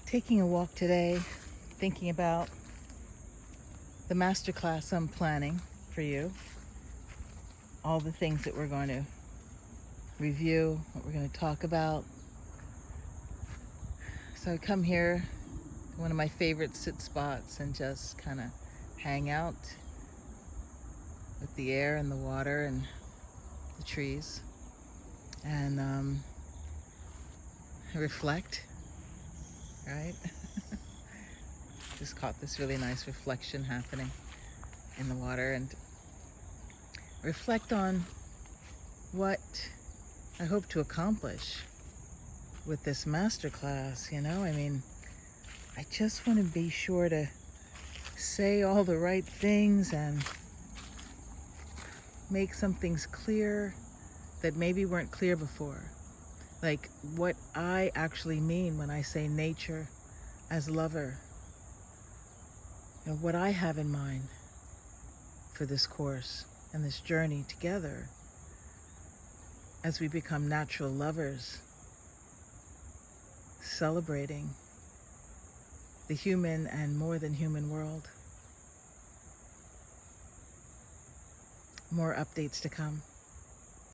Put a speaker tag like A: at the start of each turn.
A: taking a walk today, thinking about the masterclass I'm planning for you, all the things that we're going to review, what we're going to talk about. So I come here, one of my favorite sit spots, and just kind of hang out with the air and the water and the trees, and reflect, right? Just caught this really nice reflection happening in the water, and reflect on what I hope to accomplish with this masterclass. I just want to be sure to say all the right things and make some things clear that maybe weren't clear before. Like what I actually mean when I say nature as lover. What I have in mind for this course and this journey together as we become natural lovers, celebrating the human and more than human world. More updates to come.